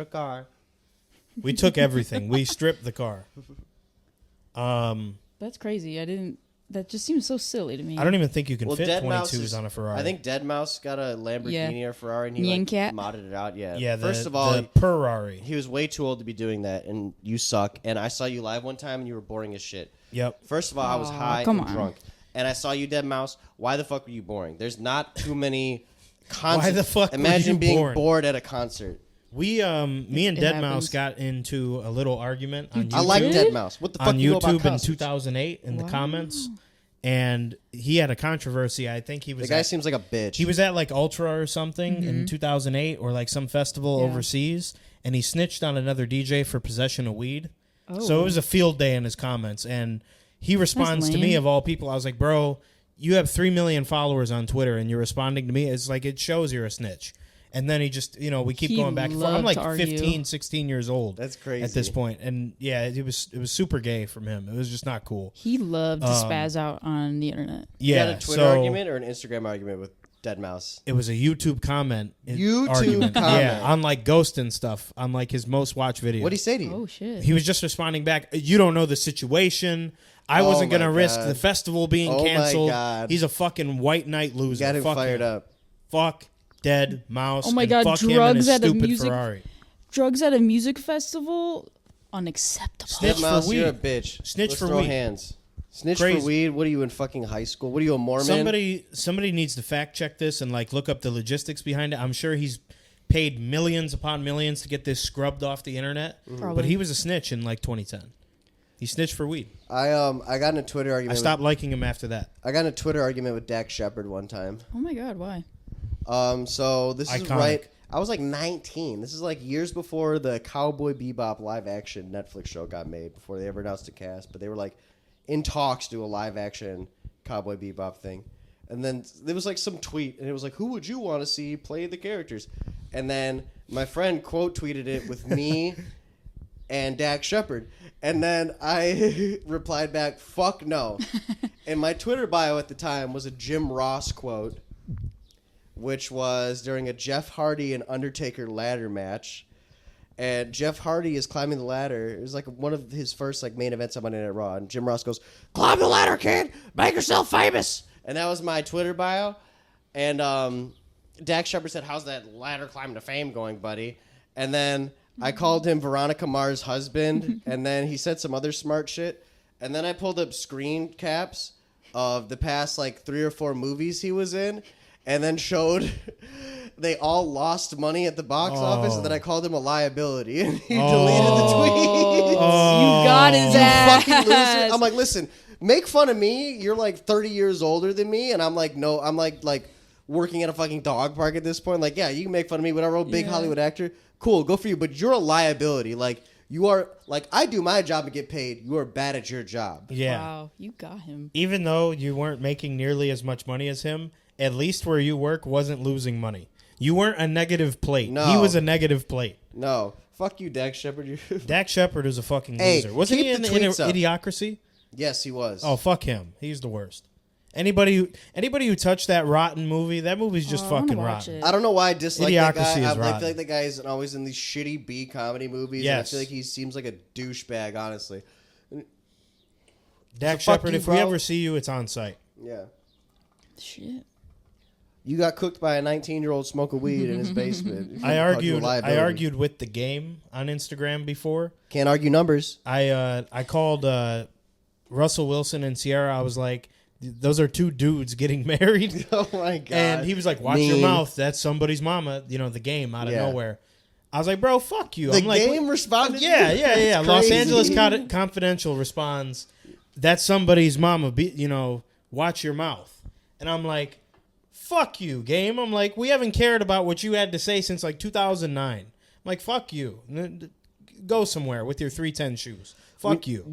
a car. We took everything. We stripped the car. That's crazy. That just seems so silly to me. I don't even think you can fit Deadmau5 22s on a Ferrari. I think Deadmau5 got a Lamborghini or Ferrari, and he modded it out. Yeah. Yeah. First of all, the Ferrari. he was way too old to be doing that, and you suck. And I saw you live one time, and you were boring as shit. Yep. First of all, I was high and drunk, and I saw you, Deadmau5. Why the fuck were you boring? There's not too many concerts. Why the fuck? Imagine were you being bored at a concert. Me and It Deadmau5 happens. got into a little argument on YouTube. I like Deadmau5. What the fuck on do you know about YouTube in concerts? 2008 in the comments, and he had a controversy. I think he was. The guy seems like a bitch. He was at like Ultra or something in 2008 or like some festival overseas, and he snitched on another DJ for possession of weed. Oh. So it was a field day in his comments, and he responds to me lame. of all people. I was like, bro, you have 3 million followers on Twitter, and you're responding to me. It's like it shows you're a snitch. And then he just, we keep going back and forth. I'm like 15, 16 years old. That's crazy. At this point. And yeah, it was super gay from him. It was just not cool. He loved to spaz out on the internet. You Yeah. had a Twitter argument or an Instagram argument with Deadmau5? It was a YouTube comment. YouTube comment. Yeah, on like Ghost and stuff, on like his most watched video. What'd he say to you? Oh shit. He was just responding back, you don't know the situation. I wasn't going to risk the festival being canceled. My God. He's a fucking white knight loser. Got him fuck fired up. Fuck Deadmau5. Oh my and God, fuck him and drugs his at a stupid music- Ferrari. Drugs at a music festival? Unacceptable. Snitch for Deadmau5, weed. you're a bitch. Snitch Let's for throw weed. hands. Snitch Crazy. for weed? What are you in fucking high school? What are you, a Mormon? Somebody needs to fact check this and like look up the logistics behind it. I'm sure he's paid millions upon millions to get this scrubbed off the internet. Probably. But he was a snitch in like 2010. He snitched for weed. I got in a Twitter I argument. stopped liking him after that. I got in a Twitter argument with Dak Shepard one time. Oh my God, why? So this is Iconic. right. I was like 19. This is like years before the Cowboy Bebop live action Netflix show got made, before they ever announced a cast. But they were like in talks to do a live action Cowboy Bebop thing. And then there was like some tweet, and it was like, who would you want to see play the characters? And then my friend quote tweeted it with me and Dak Shepard. And then I replied back, fuck no. And my Twitter bio at the time was a Jim Ross quote, which was during a Jeff Hardy and Undertaker ladder match. And Jeff Hardy is climbing the ladder. It was like one of his first like main events on Monday Night Raw. And Jim Ross goes, climb the ladder, kid. Make yourself famous. And that was my Twitter bio. And Dak Shepard said, how's that ladder climb to fame going, buddy? And then I called him Veronica Mars' husband. And then he said some other smart shit. And then I pulled up screen caps of the past like 3 or 4 movies he was in. And then showed they all lost money at the box office, and then I called him a liability, and he deleted the tweet. You got his ass. Fucking loser. I'm like, listen, make fun of me. You're like 30 years older than me, and I'm like, no, I'm like working at a fucking dog park at this point. Like, yeah, you can make fun of me, whatever. I'm a big Hollywood actor. Cool, go for you. But you're a liability. Like, you are, like, I do my job and get paid. You are bad at your job. Yeah. Wow, you got him. Even though you weren't making nearly as much money as him, at least where you work wasn't losing money. You weren't a negative plate. No. He was a negative plate. No. Fuck you, Dak Shepard. Dak Shepard is a fucking Hey, loser. Wasn't he keep in the the tweets up. Idiocracy? Yes, he was. Oh, fuck him. He's the worst. Anybody who touched that rotten movie, that movie's just I wanna fucking watch rotten. it. I don't know why I dislike that Idiocracy guy. is I feel rotten. like that guy is always in these shitty B comedy movies. Yes. And I feel like he seems like a douchebag, honestly. Dak So fuck Shepard, you, if we bro. ever see you, it's on site. Yeah. Shit. You got cooked by a 19-year-old smoking weed in his basement. I Called you a argued liability. with the game on Instagram before. Can't argue numbers. I called Russell Wilson and Sierra. I was like, those are 2 dudes getting married. Oh my god. And he was like, watch your Mean. mouth. That's somebody's mama. The game out of Yeah. nowhere. I was like, bro, fuck you. The I'm like, game responded. yeah. That's Los crazy. Angeles Confidential responds, that's somebody's mama. Watch your mouth. And I'm like, fuck you, game. I'm like, we haven't cared about what you had to say since like 2009. I'm like, fuck you. Go somewhere with your 310 shoes. Fuck you.